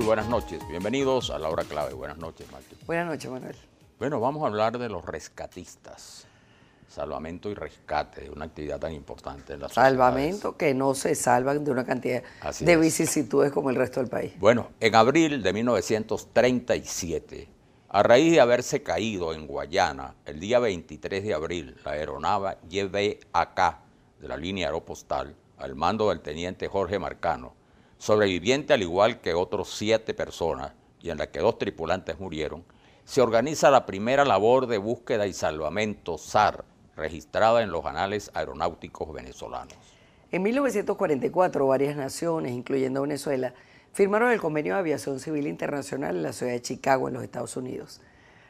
buenas noches. Bienvenidos a La Hora Clave. Buenas noches, Martín. Buenas noches, Manuel. Bueno, vamos a hablar de los rescatistas. Salvamento y rescate, una actividad tan importante en la sociedad. Salvamento que no se salvan de una cantidad Así de es. vicisitudes como el resto del país. Bueno, en abril de 1937, a raíz de haberse caído en Guayana, el día 23 de abril, la aeronave YBAK de la línea aeropostal, al mando del teniente Jorge Marcano, sobreviviente al igual que otros 7 personas, y en la que 2 tripulantes murieron, se organiza la primera labor de búsqueda y salvamento SAR, registrada en los anales aeronáuticos venezolanos. En 1944, varias naciones, incluyendo Venezuela, firmaron el Convenio de Aviación Civil Internacional en la ciudad de Chicago, en los Estados Unidos.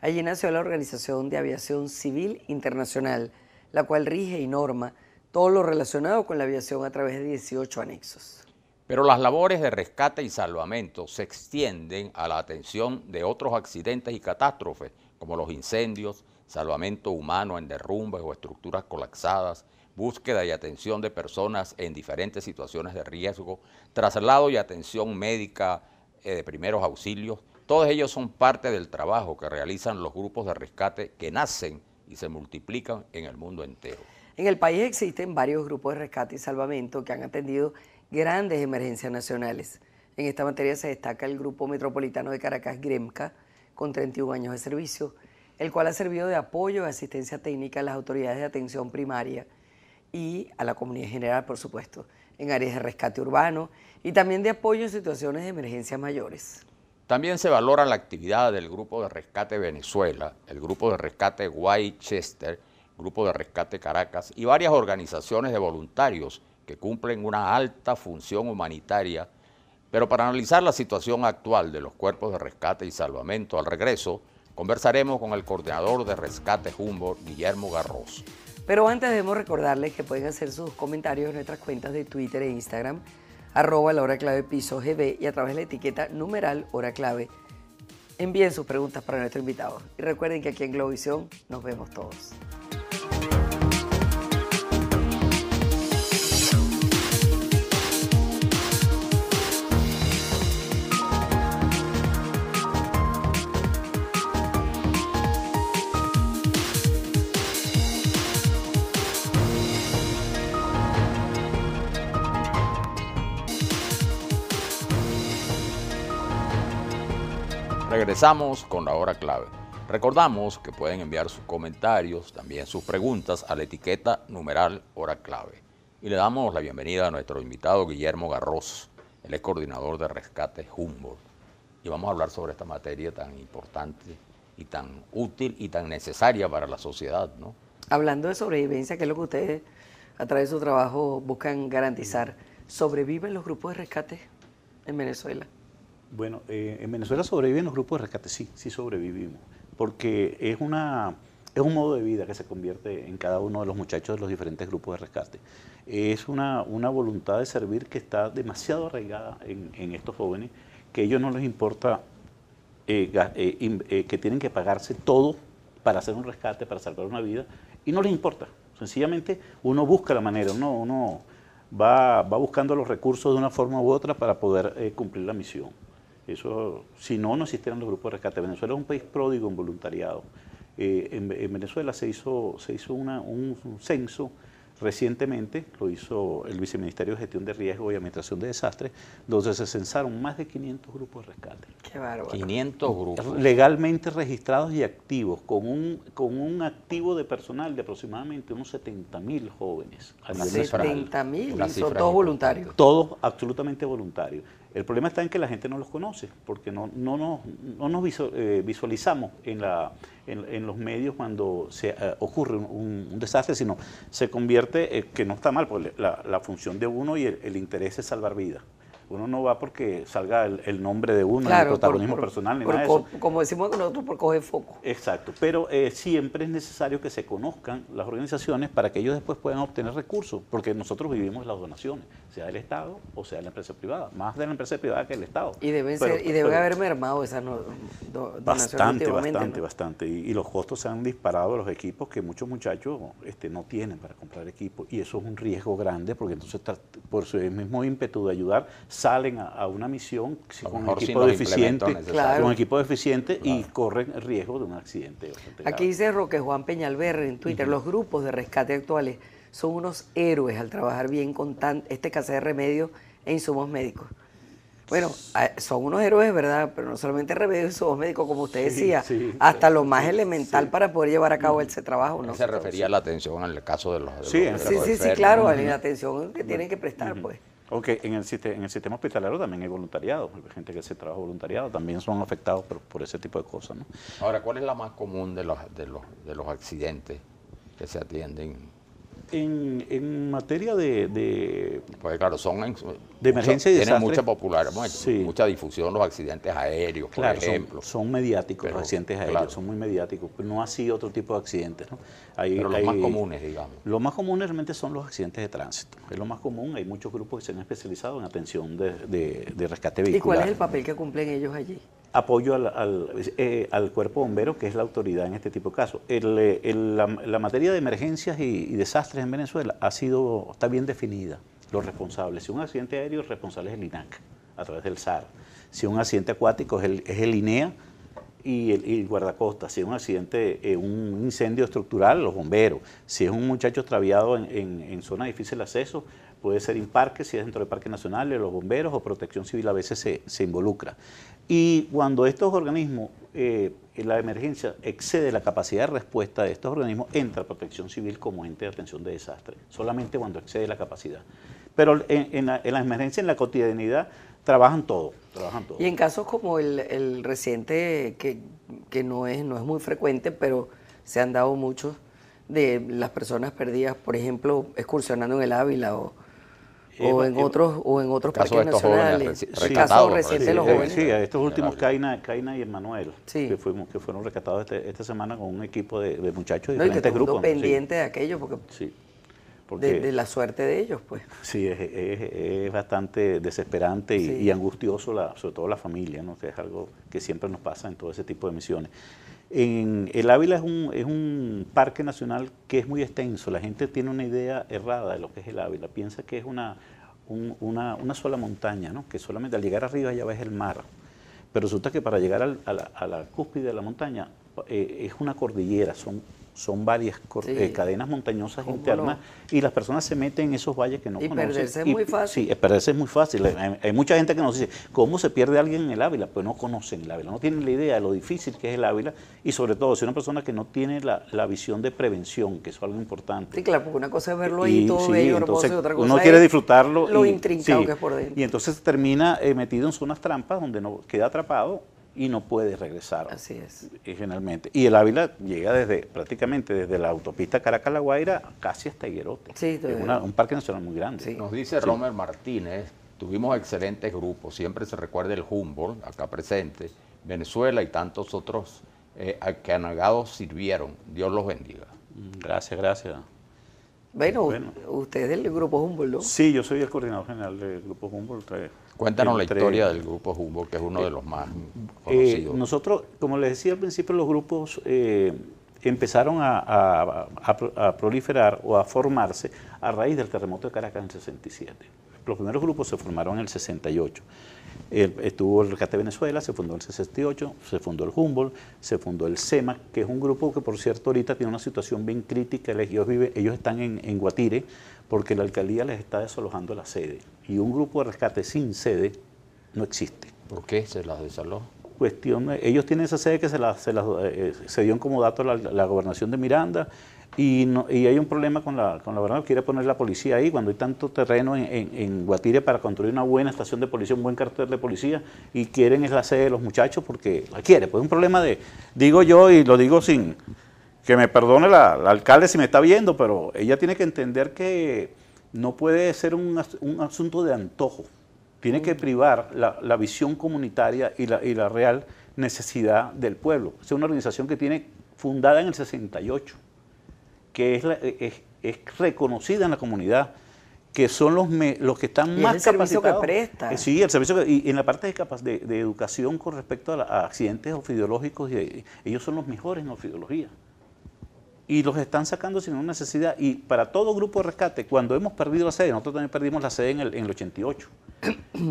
Allí nació la Organización de Aviación Civil Internacional, la cual rige y norma todo lo relacionado con la aviación a través de 18 anexos. Pero las labores de rescate y salvamento se extienden a la atención de otros accidentes y catástrofes, como los incendios, salvamento humano en derrumbes o estructuras colapsadas, búsqueda y atención de personas en diferentes situaciones de riesgo, traslado y atención médica de primeros auxilios. Todos ellos son parte del trabajo que realizan los grupos de rescate que nacen y se multiplican en el mundo entero. En el país existen varios grupos de rescate y salvamento que han atendido grandes emergencias nacionales. En esta materia se destaca el Grupo Metropolitano de Caracas, GREMCA, con 31 años de servicio, el cual ha servido de apoyo y asistencia técnica a las autoridades de atención primaria y a la comunidad en general, por supuesto, en áreas de rescate urbano y también de apoyo en situaciones de emergencias mayores. También se valora la actividad del Grupo de Rescate Venezuela, el Grupo de Rescate Guaychester, Grupo de Rescate Caracas y varias organizaciones de voluntarios que cumplen una alta función humanitaria. Pero para analizar la situación actual de los cuerpos de rescate y salvamento al regreso, conversaremos con el coordinador de Rescate Humboldt, Guillermo Garros. Pero antes debemos recordarles que pueden hacer sus comentarios en nuestras cuentas de Twitter e Instagram, @lahoraclavepiso.gb y a través de la etiqueta numeral hora clave. Envíen sus preguntas para nuestro invitado. Y recuerden que aquí en Globovisión nos vemos todos. Regresamos con La Hora Clave. Recordamos que pueden enviar sus comentarios, también sus preguntas a la etiqueta numeral hora clave. Y le damos la bienvenida a nuestro invitado Guillermo Garros, él es coordinador de Rescate Humboldt. Y vamos a hablar sobre esta materia tan importante y tan útil y tan necesaria para la sociedad, ¿no? Hablando de sobrevivencia, que es lo que ustedes a través de su trabajo buscan garantizar, ¿sobreviven los grupos de rescate en Venezuela? Bueno, en Venezuela sobreviven los grupos de rescate, sí sobrevivimos, porque es un modo de vida que se convierte en cada uno de los muchachos de los diferentes grupos de rescate. Es una voluntad de servir que está demasiado arraigada en estos jóvenes, que a ellos no les importa que tienen que pagarse todo para hacer un rescate, para salvar una vida, y no les importa. Sencillamente uno busca la manera, uno va buscando los recursos de una forma u otra para poder cumplir la misión. Eso, si no existieran los grupos de rescate. Venezuela es un país pródigo en voluntariado. En Venezuela se hizo un censo recientemente, lo hizo el Viceministerio de Gestión de Riesgo y Administración de Desastres, donde se censaron más de 500 grupos de rescate. Qué bárbaro. 500 grupos. Legalmente registrados y activos, con un activo de personal de aproximadamente unos 70.000 jóvenes. 70.000, y son todos voluntarios. Todos absolutamente voluntarios. El problema está en que la gente no los conoce, porque no nos visualizamos en los medios cuando se ocurre un desastre, sino se convierte, que no está mal, porque la función de uno y el interés es salvar vidas. Uno no va porque salga el nombre de uno, claro, el protagonismo personal, ni nada de eso. Como decimos nosotros, por coger foco. Exacto, pero siempre es necesario que se conozcan las organizaciones para que ellos después puedan obtener recursos, porque nosotros vivimos las donaciones, sea del Estado o sea de la empresa privada, más de la empresa privada que del Estado. Y deben haber mermado esas donaciones bastante. Y los costos se han disparado a los equipos que muchos muchachos no tienen para comprar equipos, y eso es un riesgo grande, porque entonces por su mismo ímpetu de ayudar, salen a una misión con mejor equipo sin deficiente, Claro. con equipo deficiente y corren el riesgo de un accidente. Aquí dice Roque Juan Peñalver en Twitter, los grupos de rescate actuales son unos héroes al trabajar bien con esta escasez de remedios e insumos médicos. Bueno, son unos héroes, ¿verdad? Pero no solamente remedios e insumos médicos, como usted decía, hasta lo más elemental para poder llevar a cabo ese trabajo, ¿no? Se refería a la atención en el caso de los Sí, enfermos. claro, la atención que tienen que prestar, pues. Ok, en el sistema hospitalario también hay voluntariado, hay gente que hace trabajo voluntariado, también son afectados por ese tipo de cosas, ¿no? Ahora, ¿cuál es la más común de los accidentes que se atienden? En materia de Pues claro, son de emergencia y tienen desastre, mucha popularidad, sí. mucha difusión los accidentes aéreos, claro, por ejemplo. son mediáticos Pero, los accidentes aéreos, claro. son muy mediáticos, pero no así otro tipo de accidentes, ¿no? Pero los más comunes, digamos. Los más comunes realmente son los accidentes de tránsito, es lo más común, hay muchos grupos que se han especializado en atención de rescate vehicular. ¿Y cuál es el papel que cumplen ellos allí? Apoyo al cuerpo bombero, que es la autoridad en este tipo de casos. La materia de emergencias y desastres en Venezuela está bien definida. Los responsables, si un accidente aéreo, el responsable es el INAC, a través del SAR. Si un accidente acuático es el INEA y el guardacostas. Si es un accidente, un incendio estructural, los bomberos. Si es un muchacho extraviado en zona de difícil acceso, puede ser Imparque, si es dentro del Parque Nacional, los bomberos o Protección Civil a veces se involucra. Y cuando estos organismos, la emergencia excede la capacidad de respuesta de estos organismos, entra Protección Civil como ente de atención de desastre, solamente cuando excede la capacidad. Pero en la emergencia, en la cotidianidad, trabajan todo. Y en casos como el reciente, que no es muy frecuente, pero se han dado muchos, de las personas perdidas, por ejemplo, excursionando en el Ávila o en otros parques nacionales. El caso reciente de los jóvenes. Sí, a estos últimos, Caina y Emmanuel, sí, que fueron rescatados esta semana con un equipo de muchachos de no, diferentes grupos. pendiente de aquello, porque, sí, de la suerte de ellos, pues. Sí, es bastante desesperante y angustioso, sobre todo la familia, ¿no? Que es algo que siempre nos pasa en todo ese tipo de misiones. El Ávila es un parque nacional que es muy extenso. La gente tiene una idea errada de lo que es el Ávila. Piensa que es una sola montaña, ¿no? Que solamente al llegar arriba ya ves el mar. Pero resulta que para llegar a la cúspide de la montaña es una cordillera, son varias cadenas montañosas internas y las personas se meten en esos valles que no conocen. Y perderse es muy fácil. Sí, perderse es muy fácil. Hay mucha gente que nos dice, ¿cómo se pierde alguien en el Ávila? Pues no conocen el Ávila, no tienen la idea de lo difícil que es el Ávila y sobre todo si una persona que no tiene la visión de prevención, que es algo importante. Sí, claro, porque una cosa es verlo ahí todo bello, hermoso, y otra cosa uno quiere es disfrutarlo lo intrincado que es por dentro. Y entonces termina metido en zonas trampas donde no queda atrapado y no puede regresar. Así es. Generalmente. Y el Ávila llega prácticamente desde la autopista Caracas-La Guaira casi hasta Higuerote. Sí, es un parque nacional muy grande. Sí. Nos dice Romer Martínez, tuvimos excelentes grupos, siempre se recuerda el Humboldt, acá presente, Venezuela y tantos otros que anagados sirvieron. Dios los bendiga. Gracias. Bueno, usted es del Grupo Humboldt, ¿no? Sí, yo soy el coordinador general del Grupo Humboldt. Cuéntanos la historia del Grupo Humboldt, que es uno de los más conocidos. Nosotros, como les decía al principio, los grupos empezaron a proliferar o a formarse a raíz del terremoto de Caracas en el 67. Los primeros grupos se formaron en el 68. Estuvo el Rescate Venezuela, se fundó en el 68, se fundó el Humboldt, se fundó el SEMA, que es un grupo que, por cierto, ahorita tiene una situación bien crítica. Ellos están en Guatire porque la alcaldía les está desalojando la sede. Y un grupo de rescate sin sede no existe. ¿Por qué se las desalojó? Ellos tienen esa sede que se dio como dato la gobernación de Miranda y hay un problema con la gobernación, quiere poner la policía ahí cuando hay tanto terreno en Guatire para construir una buena estación de policía, un buen cartel de policía y quieren es la sede de los muchachos porque la quiere. Pues es un problema digo yo y lo digo sin que me perdone la alcalde si me está viendo, pero ella tiene que entender que no puede ser un asunto de antojo. Tiene que privar la visión comunitaria y la real necesidad del pueblo. Es una organización que tiene fundada en el 68, que es reconocida en la comunidad, que son los que están y más es el servicio capacitados. Que presta. Sí, el servicio y en la parte de educación con respecto a accidentes ofidiológicos, ellos son los mejores en ofidiología. Y los están sacando sin una necesidad. Y para todo grupo de rescate, cuando hemos perdido la sede, nosotros también perdimos la sede en el 88.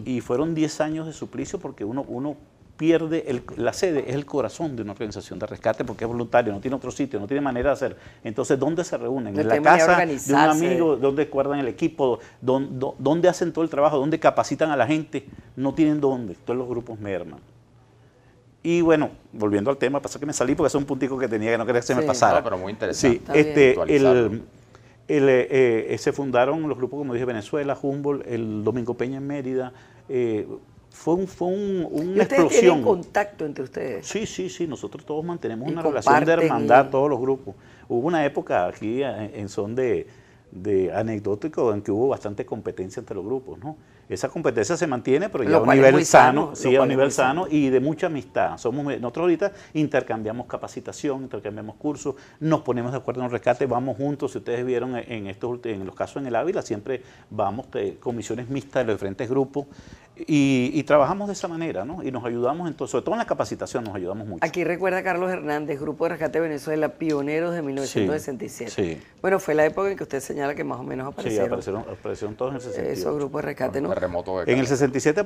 Y fueron 10 años de suplicio porque uno pierde, la sede es el corazón de una organización de rescate porque es voluntario, no tiene otro sitio, no tiene manera de hacer. Entonces, ¿dónde se reúnen? En la casa de un amigo, ¿dónde guardan el equipo? ¿Dónde hacen todo el trabajo? ¿Dónde capacitan a la gente? No tienen dónde, todos los grupos merman. Y bueno, volviendo al tema, pasa que me salí porque es un puntico que tenía que no quería que se me pasara. No, pero muy interesante. Sí, se fundaron los grupos, como dije, Venezuela, Humboldt, el Domingo Peña en Mérida. Fue una explosión. ¿Tienen contacto entre ustedes? Sí, nosotros todos mantenemos una relación de hermandad, todos los grupos. Hubo una época aquí en son de anecdótico en que hubo bastante competencia entre los grupos, ¿no? Esa competencia se mantiene, pero ya a un nivel sano, sí, a un nivel sano y de mucha amistad. Nosotros ahorita intercambiamos capacitación, intercambiamos cursos, nos ponemos de acuerdo en el rescate, vamos juntos. Si ustedes vieron en los casos en el Ávila, siempre vamos comisiones mixtas de los diferentes grupos y trabajamos de esa manera, ¿no? Y nos ayudamos, sobre todo en la capacitación, nos ayudamos mucho. Aquí recuerda Carlos Hernández, Grupo de Rescate de Venezuela, pioneros de 1967. Sí. Bueno, fue la época en que usted señala que más o menos aparecieron. Sí, aparecieron todos en el 68. Esos grupos de rescate, ¿no? En el 67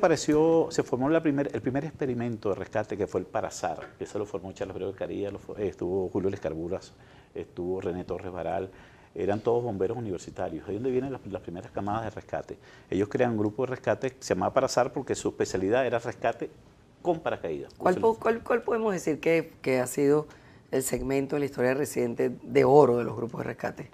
se formó el primer experimento de rescate que fue el Parazar, que eso lo formó Charles Breu de Caría, estuvo Julio Lescarburas, estuvo René Torres Varal, eran todos bomberos universitarios, ahí es donde vienen las primeras camadas de rescate. Ellos crean un grupo de rescate que se llamaba Parazar porque su especialidad era rescate con paracaídas. ¿Cuál podemos decir que ha sido el segmento de la historia reciente de oro de los grupos de rescate?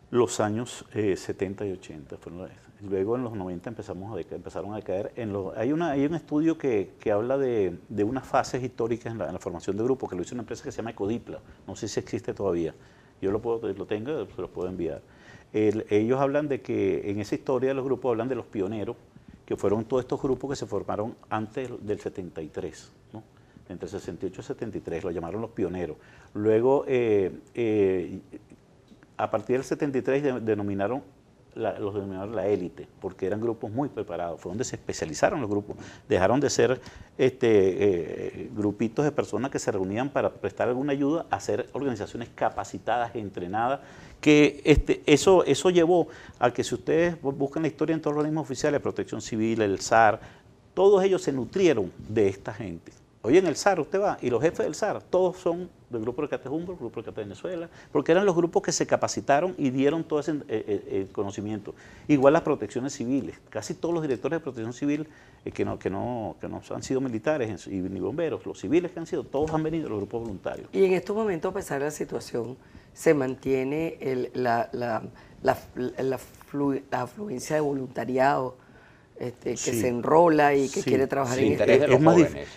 Los años 70 y 80 fueron. Luego en los 90 empezaron a decaer. Hay un estudio que habla de unas fases históricas en la formación de grupos, que lo hizo una empresa que se llama Ecodipla, no sé si existe todavía. Yo lo tengo, se los puedo enviar. Ellos hablan de que en esa historia de los grupos hablan de los pioneros, que fueron todos estos grupos que se formaron antes del 73, ¿no? Entre 68 y 73, lo llamaron los pioneros. Luego, a partir del 73 los denominaron la élite, porque eran grupos muy preparados, fue donde se especializaron los grupos, dejaron de ser grupitos de personas que se reunían para prestar alguna ayuda a ser organizaciones capacitadas, entrenadas, que eso llevó a que si ustedes buscan la historia en todos los organismos oficiales, Protección Civil, el SAR, todos ellos se nutrieron de esta gente. Hoy en el SAR usted va y los jefes del SAR, todos son del Grupo de Rescate Humboldt, Grupo de Rescate Venezuela, porque eran los grupos que se capacitaron y dieron todo ese conocimiento. Igual las protecciones civiles, casi todos los directores de protección civil que no han sido militares ni bomberos, los civiles que han sido, todos han venido de los grupos voluntarios. Y en estos momentos, a pesar de la situación, se mantiene la afluencia de voluntariado, que se enrola y que quiere trabajar en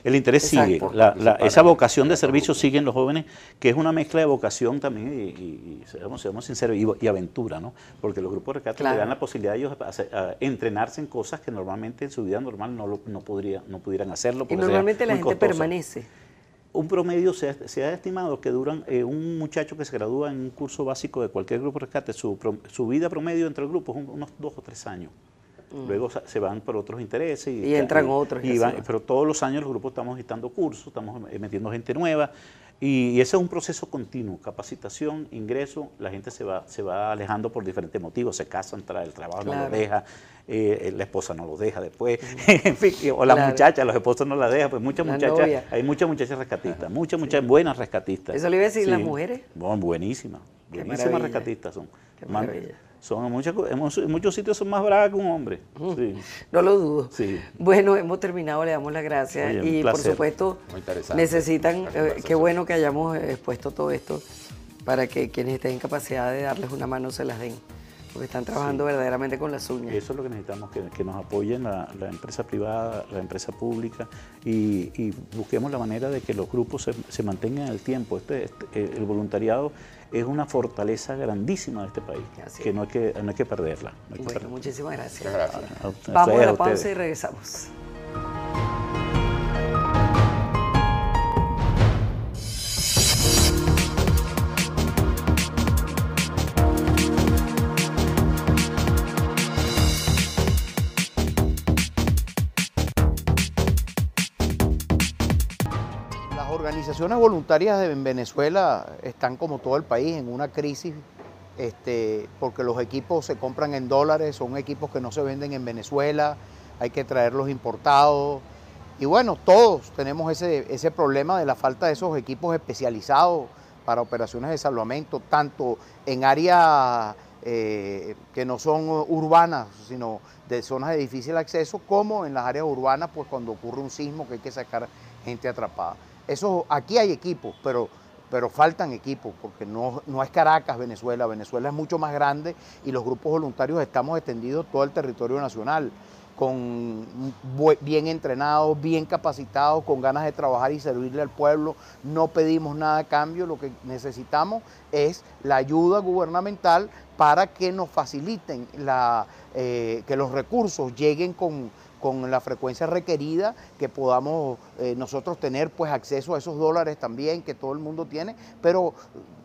el interés sigue, esa vocación de servicio sigue en los jóvenes, que es una mezcla de vocación también y seamos sinceros, y aventura, ¿no? Porque los grupos de rescate le dan la posibilidad a ellos a entrenarse en cosas que normalmente en su vida normal no pudieran hacerlo. Y normalmente la gente permanece. Un promedio se ha estimado que duran, un muchacho que se gradúa en un curso básico de cualquier grupo de rescate, su vida promedio entre el grupo es unos 2 o 3 años. Luego se van por otros intereses. Y entran otros. Pero todos los años los grupos estamos dictando cursos, estamos metiendo gente nueva. Y ese es un proceso continuo, capacitación, ingreso, la gente se va alejando por diferentes motivos, se casan, el trabajo no lo deja, la esposa no lo deja después, en fin, o las muchachas, los esposos no la dejan, pues hay muchas muchachas rescatistas, muchas buenas rescatistas. ¿Eso le iba a decir las mujeres? Bueno, buenísimas rescatistas son. Qué maravilla. En muchos sitios son más bravas que un hombre. Sí. No lo dudo. Sí. Bueno, hemos terminado, le damos las gracias. Oye, y por supuesto, necesitan, qué bueno que hayamos expuesto todo esto para que quienes estén en capacidad de darles una mano se las den, porque están trabajando verdaderamente con las uñas. Eso es lo que necesitamos, que nos apoyen la empresa privada, la empresa pública y busquemos la manera de que los grupos se mantengan en el tiempo. El voluntariado es una fortaleza grandísima de este país, que no hay que perderla. Muchísimas gracias. Muchas gracias. Vamos a la pausa y regresamos. Las organizaciones voluntarias en Venezuela están, como todo el país, en una crisis porque los equipos se compran en dólares, son equipos que no se venden en Venezuela, hay que traerlos importados. Y bueno, todos tenemos ese problema de la falta de esos equipos especializados para operaciones de salvamento, tanto en áreas que no son urbanas, sino de zonas de difícil acceso, como en las áreas urbanas, pues cuando ocurre un sismo que hay que sacar gente atrapada. Aquí hay equipos, pero faltan equipos, porque no es Caracas, Venezuela. Venezuela es mucho más grande y los grupos voluntarios estamos extendidos todo el territorio nacional, bien entrenados, bien capacitados, con ganas de trabajar y servirle al pueblo. No pedimos nada a cambio, lo que necesitamos es la ayuda gubernamental para que nos faciliten que los recursos lleguen con la frecuencia requerida, que podamos nosotros tener pues acceso a esos dólares también que todo el mundo tiene, pero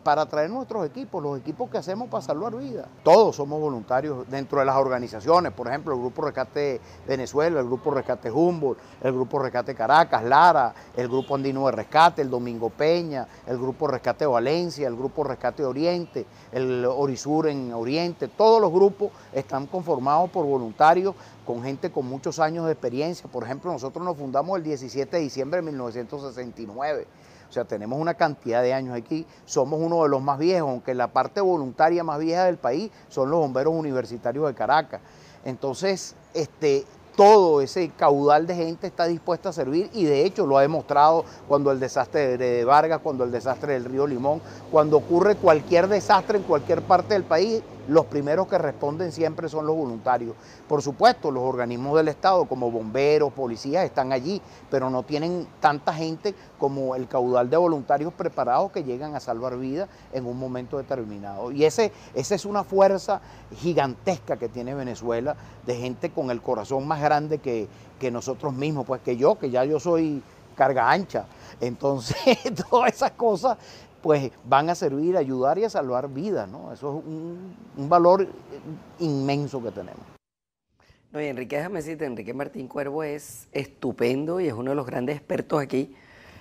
para traer nuestros equipos, los equipos que hacemos para salvar vidas. Todos somos voluntarios dentro de las organizaciones, por ejemplo, el Grupo Rescate Venezuela, el Grupo Rescate Humboldt, el Grupo Rescate Caracas, Lara, el Grupo Andino de Rescate, el Domingo Peña, el Grupo Rescate Valencia, el Grupo Rescate Oriente, el Orisur en Oriente. Todos los grupos están conformados por voluntarios con gente con muchos años de experiencia. Por ejemplo, nosotros nos fundamos el 17 de diciembre de 1969. O sea, tenemos una cantidad de años aquí, somos uno de los más viejos, aunque la parte voluntaria más vieja del país son los bomberos universitarios de Caracas. Entonces, todo ese caudal de gente está dispuesta a servir, y de hecho lo ha demostrado cuando el desastre de Vargas, cuando el desastre del río Limón, cuando ocurre cualquier desastre en cualquier parte del país, los primeros que responden siempre son los voluntarios. Por supuesto, los organismos del Estado como bomberos, policías están allí, pero no tienen tanta gente como el caudal de voluntarios preparados que llegan a salvar vidas en un momento determinado. Y esa es una fuerza gigantesca que tiene Venezuela, de gente con el corazón más grande que nosotros mismos, pues que ya yo soy carga ancha. Entonces, todas esas cosas pues van a servir, a ayudar y a salvar vidas, ¿no? Eso es un valor inmenso que tenemos. No, y Enrique, déjame decirte, Enrique Martín Cuervo es estupendo y es uno de los grandes expertos aquí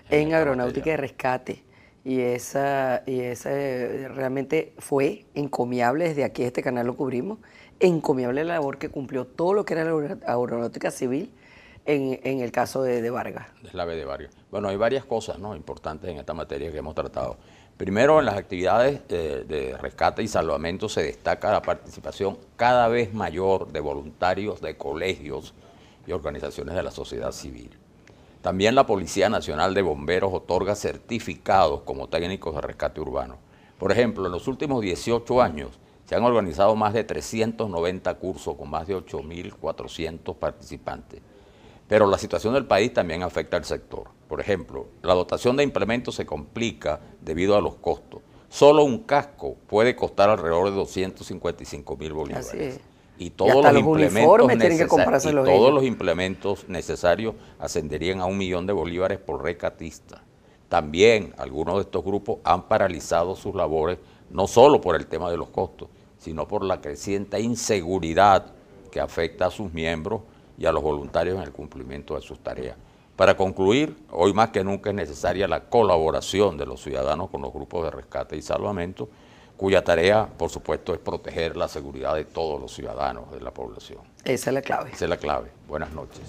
en aeronáutica de rescate. Y esa realmente fue encomiable, desde aquí este canal lo cubrimos, encomiable la labor que cumplió todo lo que era la aeronáutica civil en el caso de Vargas. Deslave de Vargas. Bueno, hay varias cosas, ¿no?, importantes en esta materia que hemos tratado. Primero, en las actividades de rescate y salvamento se destaca la participación cada vez mayor de voluntarios de colegios y organizaciones de la sociedad civil. También la Policía Nacional de Bomberos otorga certificados como técnicos de rescate urbano. Por ejemplo, en los últimos 18 años se han organizado más de 390 cursos con más de 8.400 participantes. Pero la situación del país también afecta al sector. Por ejemplo, la dotación de implementos se complica debido a los costos. Solo un casco puede costar alrededor de 255.000 bolívares. Así es. Y todos los implementos necesarios ascenderían a 1 millón de bolívares por rescatista. También algunos de estos grupos han paralizado sus labores, no solo por el tema de los costos, sino por la creciente inseguridad que afecta a sus miembros y a los voluntarios en el cumplimiento de sus tareas. Para concluir, hoy más que nunca es necesaria la colaboración de los ciudadanos con los grupos de rescate y salvamento, cuya tarea, por supuesto, es proteger la seguridad de todos los ciudadanos de la población. Esa es la clave. Esa es la clave. Buenas noches.